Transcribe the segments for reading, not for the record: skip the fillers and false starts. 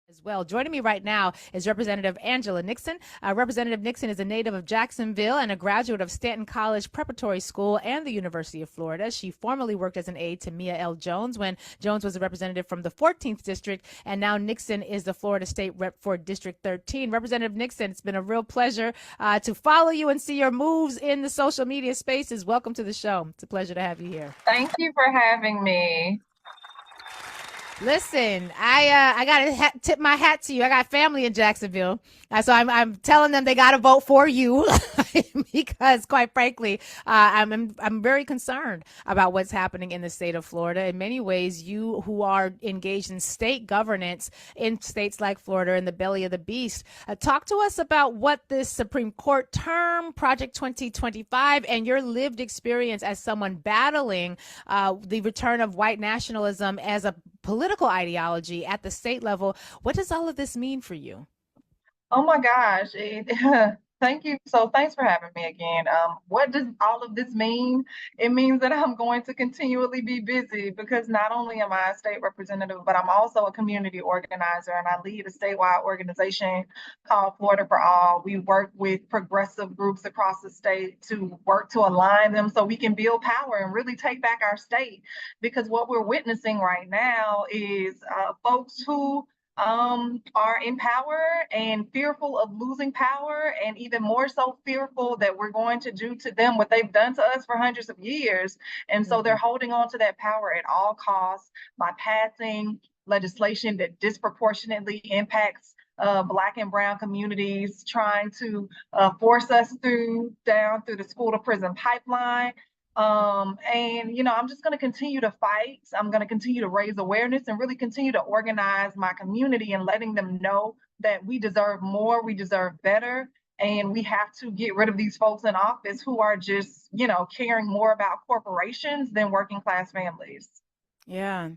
as well. Joining me right now is Representative Angela Nixon. Representative Nixon is a native of Jacksonville and a graduate of Stanton College Preparatory School and the University of Florida. She formerly worked as an aide to Mia L. Jones when Jones was a representative from the 14th District, and now Nixon is the Florida State Rep for District 13. Representative Nixon, it's been a real pleasure to follow you and see your moves in the social media spaces. Welcome to the show. It's a pleasure to have you here. Thank you for having me. Listen, I gotta tip my hat to you. I got family in Jacksonville, so I'm telling them they gotta vote for you because, quite frankly, I'm very concerned about what's happening in the state of Florida. In many ways, you who are engaged in state governance in states like Florida, in the belly of the beast, talk to us about what this Supreme Court term, Project 2025, and your lived experience as someone battling the return of white nationalism as a political ideology at the state level. What does all of this mean for you? Oh my gosh. Thank you. So thanks for having me again. What does all of this mean? It means that I'm going to continually be busy because not only am I a state representative, but I'm also a community organizer and I lead a statewide organization called Florida for All. We work with progressive groups across the state to work to align them so we can build power and really take back our state. Because what we're witnessing right now is folks who are in power and fearful of losing power, and even more so fearful that we're going to do to them what they've done to us for hundreds of years. And so they're holding on to that power at all costs by passing legislation that disproportionately impacts Black and Brown communities, trying to force us down through the school to prison pipeline. I'm just going to continue to fight. I'm going to continue to raise awareness and really continue to organize my community and letting them know that we deserve more, we deserve better, and we have to get rid of these folks in office who are just, caring more about corporations than working class families. Yeah.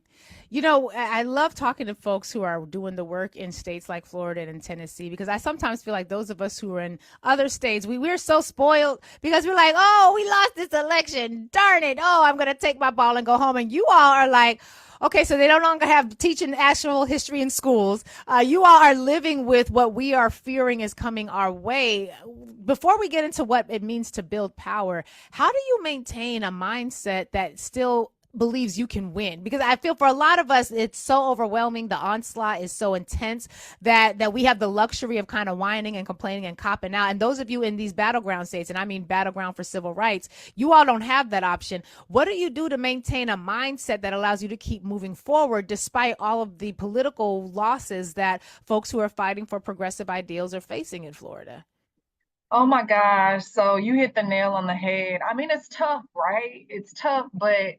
I love talking to folks who are doing the work in states like Florida and Tennessee, because I sometimes feel like those of us who are in other states, we're so spoiled because we're like, oh, we lost this election. Darn it. Oh, I'm going to take my ball and go home. And you all are like, okay, so they no longer have teaching actual history in schools. You all are living with what we are fearing is coming our way. Before we get into what it means to build power, how do you maintain a mindset that still believes you can win? Because I feel for a lot of us, it's so overwhelming. The onslaught is so intense that we have the luxury of kind of whining and complaining and copping out. And those of you in these battleground states, and I mean battleground for civil rights, you all don't have that option. What do you do to maintain a mindset that allows you to keep moving forward despite all of the political losses that folks who are fighting for progressive ideals are facing in Florida? Oh my gosh. So you hit the nail on the head. I mean, it's tough, right? It's tough, but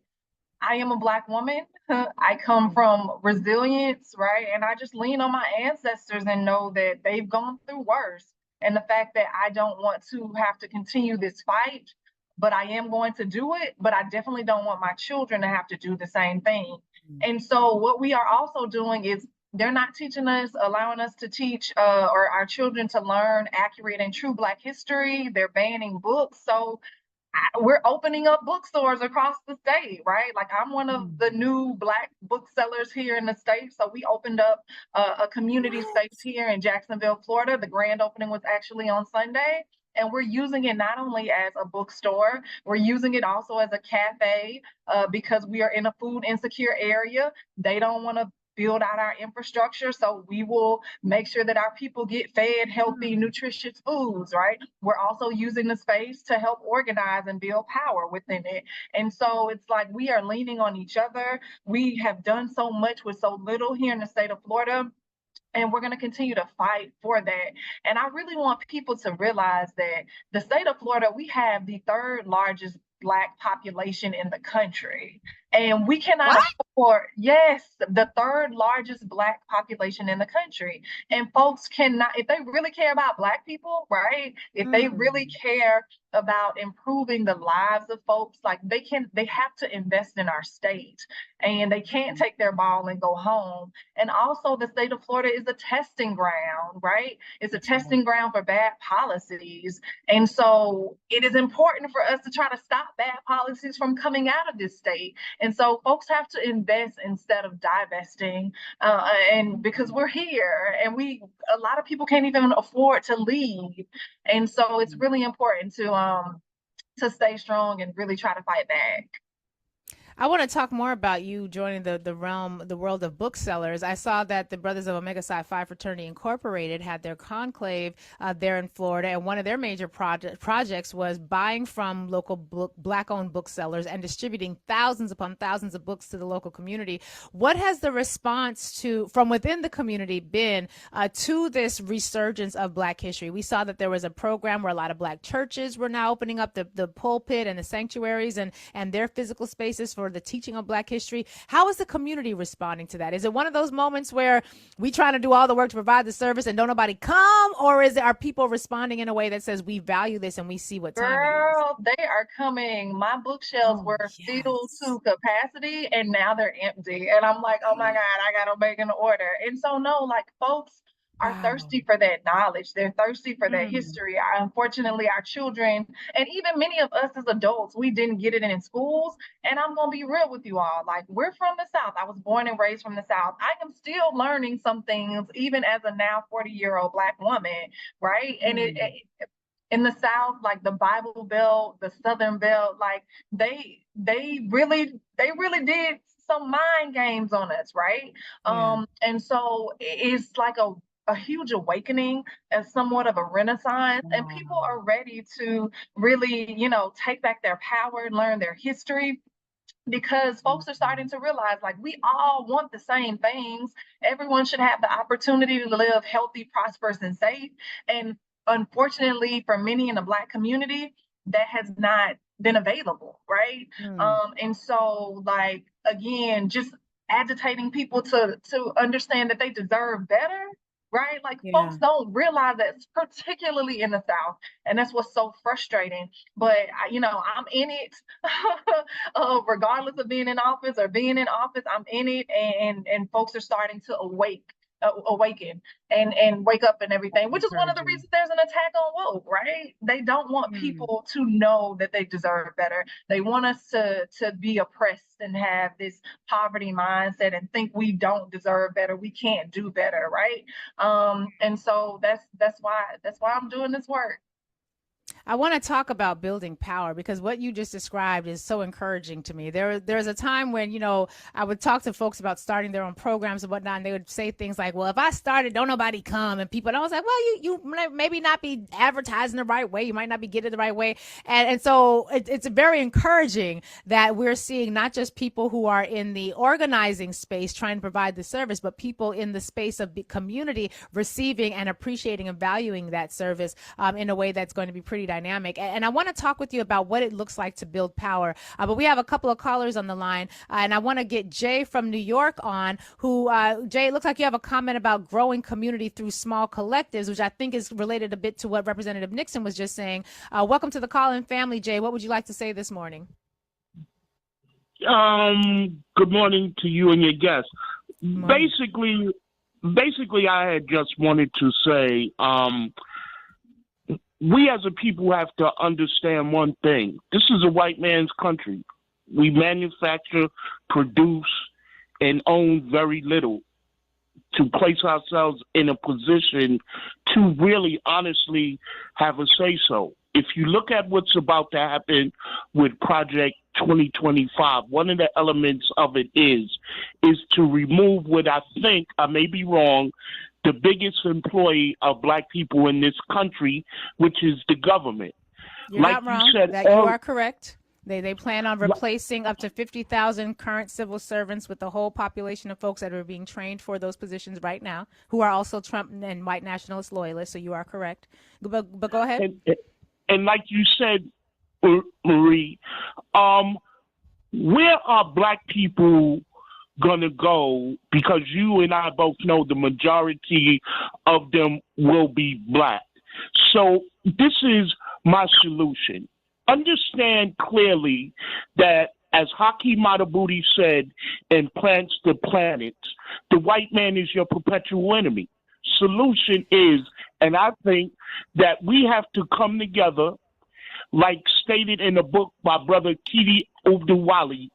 I am a Black woman. I come from resilience, right? And I just lean on my ancestors and know that they've gone through worse. And the fact that I don't want to have to continue this fight, but I am going to do it. But I definitely don't want my children to have to do the same thing. And so, what we are also doing is they're not teaching us, allowing us to teach or our children to learn accurate and true Black history. They're banning books. So, we're opening up bookstores across the state, right? Like I'm one of the new Black booksellers here in the state. So we opened up a community space here in Jacksonville, Florida. The grand opening was actually on Sunday. And we're using it not only as a bookstore, we're using it also as a cafe because we are in a food insecure area. They don't want to build out our infrastructure. So we will make sure that our people get fed healthy, nutritious foods, right? We're also using the space to help organize and build power within it. And so it's like we are leaning on each other. We have done so much with so little here in the state of Florida. And we're going to continue to fight for that. And I really want people to realize that the state of Florida, we have the third largest Black population in the country. And we cannot What? afford, yes, the third largest Black population in the country. And folks cannot, if they really care about Black people, right? If they really care about improving the lives of folks, like they have to invest in our state and they can't take their ball and go home. And also the state of Florida is a testing ground, right? It's a testing ground for bad policies. And so it is important for us to try to stop bad policies from coming out of this state. And so folks have to invest instead of divesting. And because we're here and a lot of people can't even afford to leave. And so it's really important to stay strong and really try to fight back. I want to talk more about you joining the world of booksellers. I saw that the Brothers of Omega Psi Phi Fraternity Incorporated had their conclave there in Florida, and one of their major projects was buying from local Black-owned booksellers and distributing thousands upon thousands of books to the local community. What has the response from within the community been to this resurgence of Black history? We saw that there was a program where a lot of Black churches were now opening up the pulpit and the sanctuaries and their physical spaces for the teaching of Black history. How is the community responding to that? Is it one of those moments where we trying to do all the work to provide the service and don't nobody come, or are people responding in a way that says we value this and we see what time it is? Girl, they are coming. My bookshelves were filled to capacity and now they're empty. And I'm like, oh my God, I gotta make an order. And so no, like folks are thirsty for that knowledge. They're thirsty for that history. Unfortunately, our children and even many of us as adults, we didn't get it in schools. And I'm gonna be real with you all. Like, we're from the South. I was born and raised from the South. I am still learning some things, even as a now 40-year-old Black woman, right? And in the South, like the Bible Belt, the Southern Belt, like they really did some mind games on us, right? And so it's like a huge awakening and somewhat of a renaissance, and people are ready to really, take back their power and learn their history, because folks are starting to realize, like, we all want the same things. Everyone should have the opportunity to live healthy, prosperous, and safe. And unfortunately, for many in the Black community, that has not been available, right? And so, like, again, just agitating people to understand that they deserve better, right? Like, folks don't realize that, particularly in the South, and that's what's so frustrating. But I'm in it, regardless of being in office or being in office. I'm in it, and folks are starting to awaken and wake up and everything, which is one of the reasons there's an attack on woke, right? They don't want people to know that they deserve better. They want us to be oppressed and have this poverty mindset and think we don't deserve better, we can't do better, right? And so that's why I'm doing this work. I want to talk about building power, because what you just described is so encouraging to me. There's a time when, I would talk to folks about starting their own programs and whatnot, and they would say things like, well, if I started, don't nobody come. And I was like, well, you maybe not be advertising the right way. You might not be getting it the right way. And so it's very encouraging that we're seeing not just people who are in the organizing space trying to provide the service, but people in the space of the community receiving and appreciating and valuing that service in a way that's going to be pretty dynamic. And I want to talk with you about what it looks like to build power. But we have a couple of callers on the line, and I want to get Jay from New York on, who, Jay, it looks like you have a comment about growing community through small collectives, which I think is related a bit to what Representative Nixon was just saying. Welcome to the Call-In family, Jay. What would you like to say this morning? Good morning to you and your guests. Basically, I had just wanted to say, we as a people have to understand one thing. This is a white man's country. We manufacture, produce, and own very little to place ourselves in a position to really honestly have a say-so. If you look at what's about to happen with Project 2025, one of the elements of it is to remove what I think, I may be wrong, the biggest employee of Black people in this country, which is the government. You're not wrong. You are correct. They plan on replacing up to 50,000 current civil servants with the whole population of folks that are being trained for those positions right now, who are also Trump and white nationalist loyalists. So you are correct. But go ahead. And like you said, Marie, where are Black people going to go? Because you and I both know the majority of them will be Black. So this is my solution. Understand clearly that, as Haki Madhubuti said in Plants the Planets, the white man is your perpetual enemy. Solution is, and I think that we have to come together, like stated in a book by Brother Kidi Obdawali.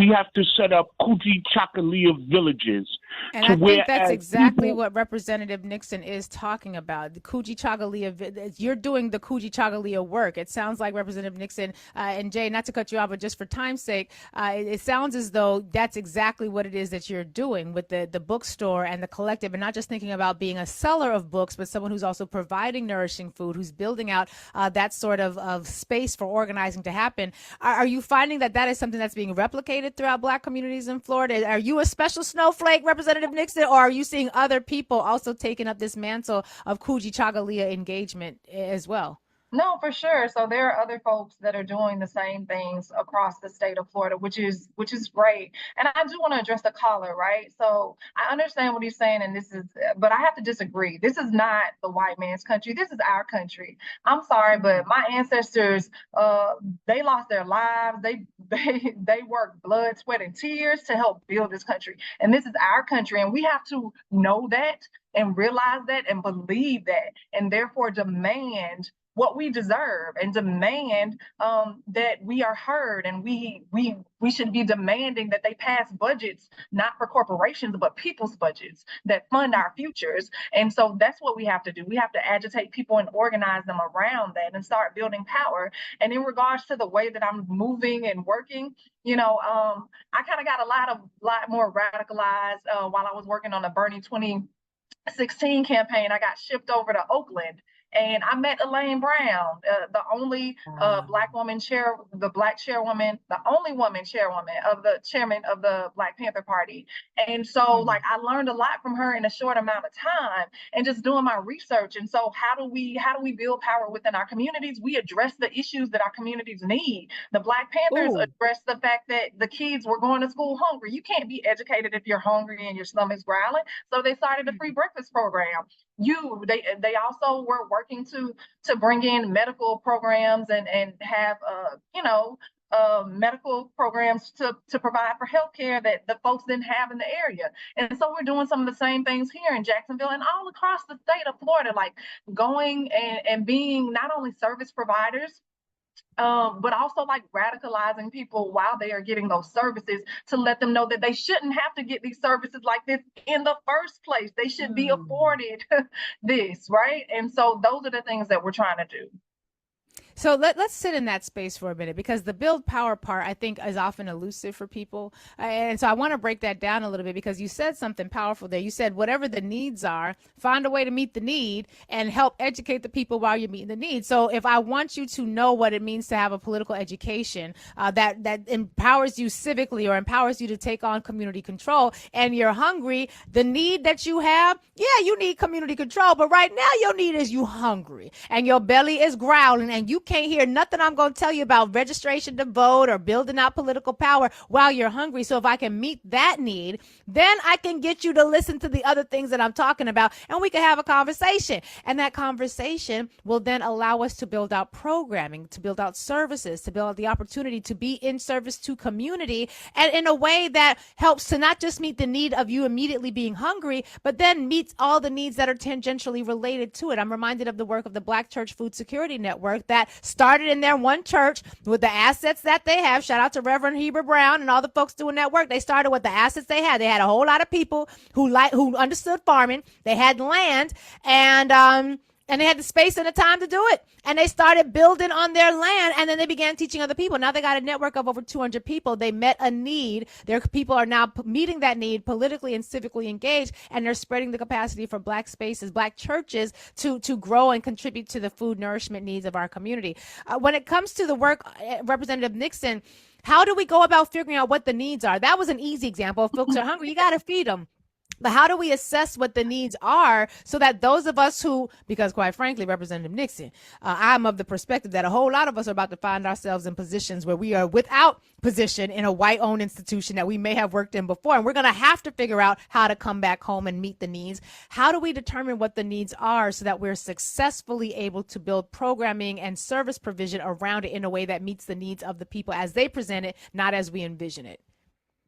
We have to set up Coochie Chakalia villages. And I think that's exactly what Representative Nixon is talking about. The Coochie Chagalia, you're doing the Coochie Chagalia work. It sounds like Representative Nixon and Jay, not to cut you off, but just for time's sake, it sounds as though that's exactly what it is that you're doing with the bookstore and the collective, and not just thinking about being a seller of books, but someone who's also providing nourishing food, who's building out that sort of space for organizing to happen. Are you finding that is something that's being replicated throughout Black communities in Florida? Are you a special snowflake, Representative Nixon, or are you seeing other people also taking up this mantle of Coochie Chagalia engagement as well? No, for sure. So there are other folks that are doing the same things across the state of Florida, which is great. And I do want to address the caller, right? So I understand what he's saying, and but I have to disagree. This is not the white man's country. This is our country. I'm sorry, but my ancestors, they lost their lives. They worked blood, sweat, and tears to help build this country. And this is our country, and we have to know that and realize that and believe that, and therefore demand what we deserve and demand that we are heard, and we should be demanding that they pass budgets not for corporations but people's budgets that fund our futures. And so that's what we have to do. We have to agitate people and organize them around that and start building power. And in regards to the way that I'm moving and working, I kind of got a lot more radicalized while I was working on the Bernie 2016 campaign. I got shipped over to Oakland, and I met Elaine Brown, the only Black woman chairwoman, the only woman chairwoman of the chairman of the Black Panther Party. And so like I learned a lot from her in a short amount of time and just doing my research. And so how do we build power within our communities? We address the issues that our communities need. The Black Panthers address the fact that the kids were going to school hungry. You can't be educated if you're hungry and your stomach's growling. So they started a free breakfast program. They also were working to bring in medical programs and have medical programs to provide for healthcare that the folks didn't have in the area. And so we're doing some of the same things here in Jacksonville and all across the state of Florida, like going and being not only service providers, but also like radicalizing people while they are getting those services to let them know that they shouldn't have to get these services like this in the first place. They should be afforded this, right? And so those are the things that we're trying to do. So let's sit in that space for a minute, because the build power part, I think, is often elusive for people. And so I want to break that down a little bit, because you said something powerful there. You said whatever the needs are, find a way to meet the need and help educate the people while you're meeting the need. So if I want you to know what it means to have a political education that empowers you civically or empowers you to take on community control, and you're hungry, the need that you have, you need community control. But right now your need is you hungry and your belly is growling and you can't hear nothing I'm going to tell you about registration to vote or building out political power while you're hungry. So if I can meet that need, then I can get you to listen to the other things that I'm talking about, and we can have a conversation. And that conversation will then allow us to build out programming, to build out services, to build out the opportunity to be in service to community, and in a way that helps to not just meet the need of you immediately being hungry, but then meets all the needs that are tangentially related to it. I'm reminded of the work of the Black Church Food Security Network that started in their one church with the assets that they have. Shout out to Reverend Heber Brown and all the folks doing that work. They started with the assets they had. They had a whole lot of people who understood farming. They had land, and they had the space and the time to do it. And they started building on their land, and then they began teaching other people. Now they got a network of over 200 people. They met a need. Their people are now meeting that need, politically and civically engaged, and they're spreading the capacity for Black spaces, Black churches to grow and contribute to the food nourishment needs of our community. When it comes to the work, Representative Nixon, how do we go about figuring out what the needs are? That was an easy example. If folks are hungry, you got to feed them. But how do we assess what the needs are so that those of us who, because quite frankly, Representative Nixon, I'm of the perspective that a whole lot of us are about to find ourselves in positions where we are without position in a white-owned institution that we may have worked in before. And we're going to have to figure out how to come back home and meet the needs. How do we determine what the needs are so that we're successfully able to build programming and service provision around it in a way that meets the needs of the people as they present it, not as we envision it?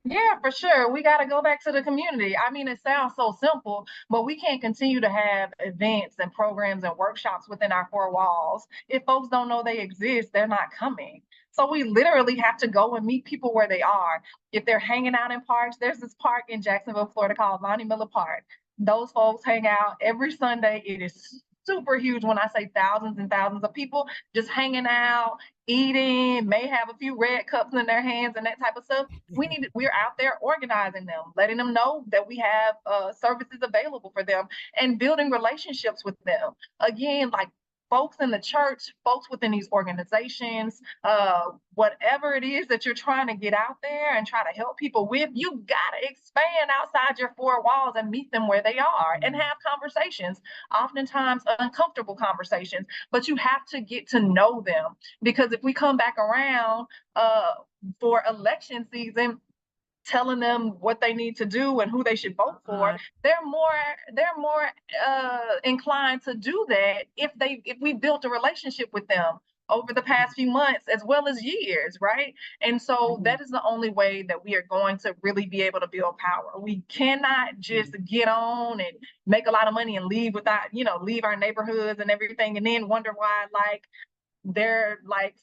Yeah, for sure. We got to go back to the community. I mean, it sounds so simple, but we can't continue to have events and programs and workshops within our four walls. If folks don't know they exist, they're not coming. So we literally have to go and meet people where they are. If they're hanging out in parks, there's this park in Jacksonville, Florida called Lonnie Miller Park. Those folks hang out every Sunday. It is super huge when I say thousands and thousands of people just hanging out, eating, may have a few red cups in their hands and that type of stuff. We're out there organizing them, letting them know that we have services available for them and building relationships with them. Again, like folks in the church, folks within these organizations, whatever it is that you're trying to get out there and try to help people with, you gotta expand outside your four walls and meet them where they are and have conversations, oftentimes uncomfortable conversations, but you have to get to know them. Because if we come back around for election season, telling them what they need to do and who they should vote for, they're more inclined to do that if we built a relationship with them over the past few months as well as years, right? And so that is the only way that we are going to really be able to build power. We cannot just get on and make a lot of money and leave without, leave our neighborhoods and everything, and then wonder why they're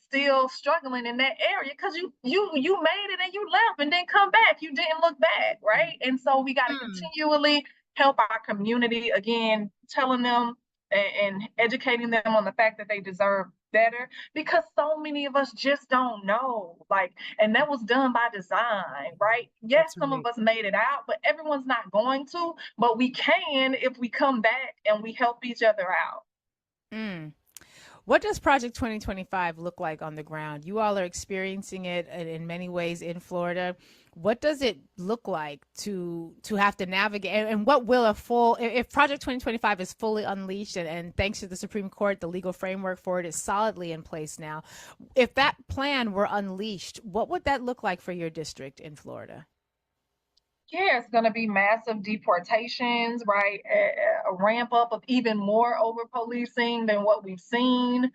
still struggling in that area because you made it and you left and then come back. You didn't look back, right? And so we got to continually help our community, again, telling them and educating them on the fact that they deserve better, because so many of us just don't know. And that was done by design, right? Yes, some of us made it out, but everyone's not going to, but we can if we come back and we help each other out. What does Project 2025 look like on the ground? You all are experiencing it in many ways in Florida. What does it look like to have to navigate, and what will if Project 2025 is fully unleashed and thanks to the Supreme Court, the legal framework for it is solidly in place now. If that plan were unleashed, what would that look like for your district in Florida? Yeah, it's going to be massive deportations, right? A ramp up of even more over policing than what we've seen.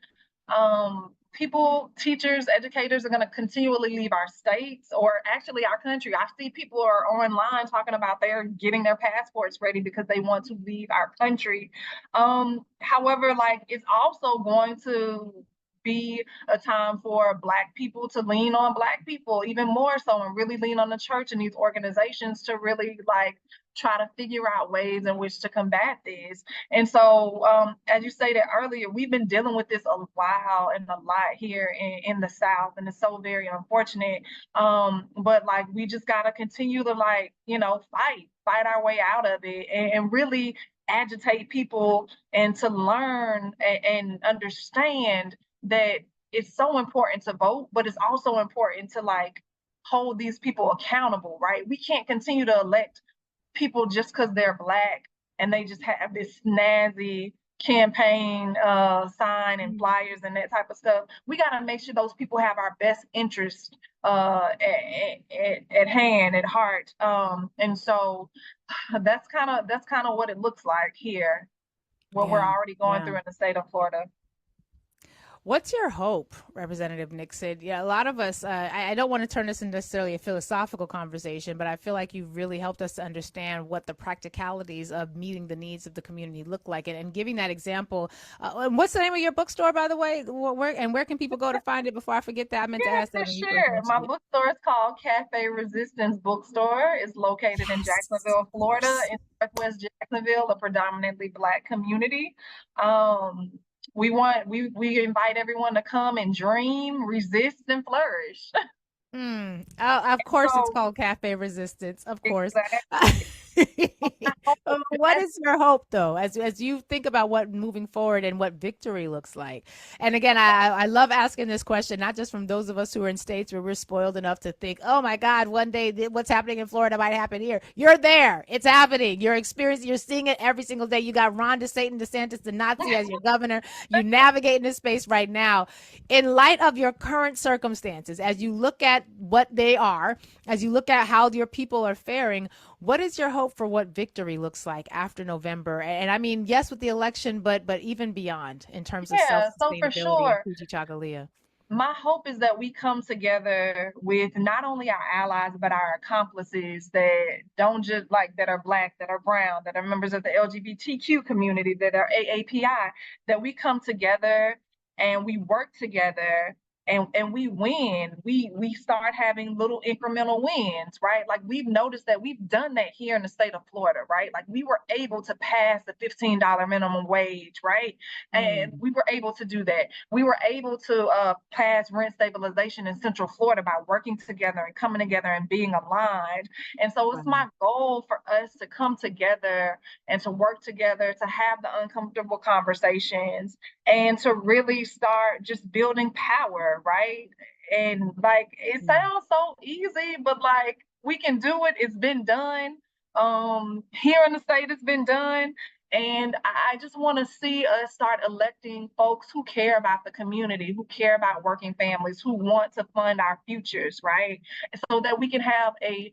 People, teachers, educators are going to continually leave our states, or actually our country. I see people are online talking about they're getting their passports ready because they want to leave our country. However, it's also going to be a time for Black people to lean on Black people even more so, and really lean on the church and these organizations to really try to figure out ways in which to combat this. And so, as you stated earlier, we've been dealing with this a while and a lot here in the South, and it's so very unfortunate. But we just gotta continue to fight our way out of it and really agitate people and to learn and understand that it's so important to vote, but it's also important to hold these people accountable, right? We can't continue to elect people just because they're Black and they just have this snazzy campaign sign and flyers and that type of stuff. We got to make sure those people have our best interest at hand, at heart. And so that's kind of what it looks like here, what we're already going through in the state of Florida. What's your hope, Representative Nixon? Yeah, a lot of us, I don't want to turn this into necessarily a philosophical conversation, but I feel like you've really helped us to understand what the practicalities of meeting the needs of the community look like, and giving that example. And what's the name of your bookstore, by the way? Where can people go to find it before I forget that? I meant to ask that. For sure. My bookstore is called Cafe Resistance Bookstore. It's located in Jacksonville, Florida, in Northwest Jacksonville, a predominantly Black community. We invite everyone to come and dream, resist, and flourish. Of course, it's called Cafe Resistance. Of course. Exactly. What is your hope, though, as you think about what moving forward and what victory looks like? And again, I love asking this question, not just from those of us who are in states where we're spoiled enough to think, oh my God, one day what's happening in Florida might happen here. You're there. It's happening. You're experiencing, you're seeing it every single day. You got Ron DeSantis, the Nazi, as your governor. You navigate in this space right now. In light of your current circumstances, as you look at what they are, as you look at how your people are faring, what is your hope for what victory looks like after November? And I mean, yes, with the election, but even beyond in terms of self-sustainability, for sure. and Kujichagulia. My hope is that we come together with not only our allies, but our accomplices that don't just that are Black, that are brown, that are members of the LGBTQ community, that are AAPI, that we come together and we work together and we win, we start having little incremental wins, right? Like we've noticed that we've done that here in the state of Florida, right? Like we were able to pass the $15 minimum wage, right? And we were able to do that. We were able to pass rent stabilization in Central Florida by working together and coming together and being aligned. And so it's my goal for us to come together and to work together, to have the uncomfortable conversations, and to really start just building power, right? And like it sounds so easy, but like we can do it. It's been done. Here in the state, it's been done. And I just want to see us start electing folks who care about the community, who care about working families, who want to fund our futures, right? So that we can have a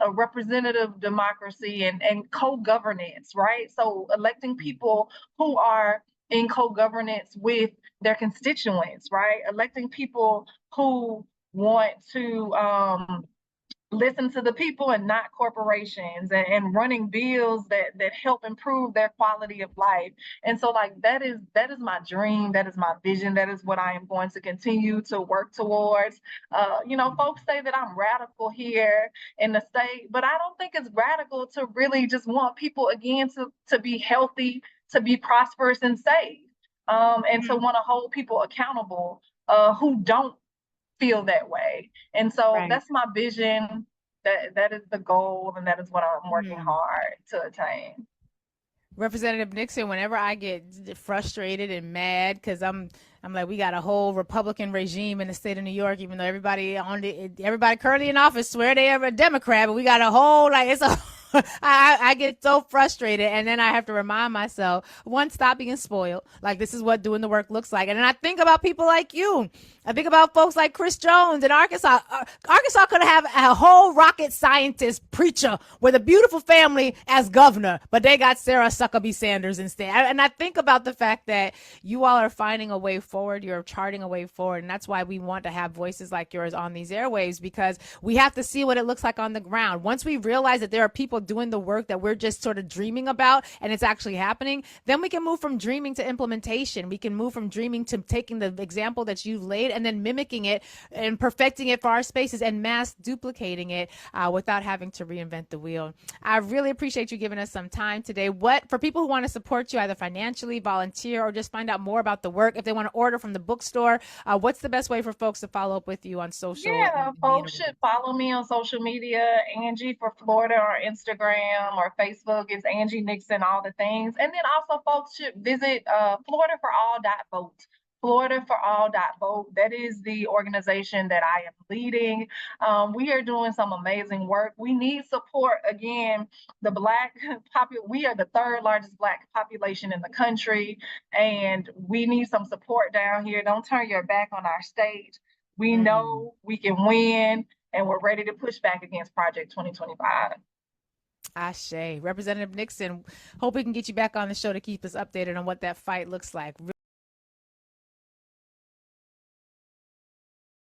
representative democracy and co-governance, right? So electing people who are in co-governance with their constituents, right? Electing people who want to listen to the people and not corporations, and running bills that help improve their quality of life. And so like that is my dream, that is my vision, that is what I am going to continue to work towards. Folks say that I'm radical here in the state, but I don't think it's radical to really just want people again to be healthy, to be prosperous and safe, and to want to hold people accountable who don't feel that way. And so that's my vision. That is the goal, and that is what I'm working hard to attain. Representative Nixon, whenever I get frustrated and mad, because I'm like, we got a whole Republican regime in the state of New York, even though everybody currently in office swear they are a Democrat, but we got a whole I get so frustrated, and then I have to remind myself, one, stop being spoiled. Like, this is what doing the work looks like. And then I think about people like you. I think about folks like Chris Jones in Arkansas. Arkansas could have a whole rocket scientist preacher with a beautiful family as governor, but they got Sarah Huckabee Sanders instead. And I think about the fact that you all are finding a way forward. You're charting a way forward. And that's why we want to have voices like yours on these airwaves, because we have to see what it looks like on the ground. Once we realize that there are people doing the work that we're just sort of dreaming about and it's actually happening, then we can move from dreaming to implementation. We can move from dreaming to taking the example that you've laid and then mimicking it and perfecting it for our spaces and mass duplicating it without having to reinvent the wheel. I really appreciate you giving us some time today. For people who want to support you either financially, volunteer, or just find out more about the work, if they want to order from the bookstore, what's the best way for folks to follow up with you on social? Yeah, folks should follow me on social media, Angie for Florida, or Instagram or Facebook. It's Angie Nixon, all the things. And then also folks should visit floridaforall.vote. Floridaforall.vote. That is the organization that I am leading. We are doing some amazing work. We need support. Again, we are the third largest Black population in the country, and we need some support down here. Don't turn your back on our state. We know we can win, and we're ready to push back against Project 2025. Ashe. Representative Nixon, hope we can get you back on the show to keep us updated on what that fight looks like.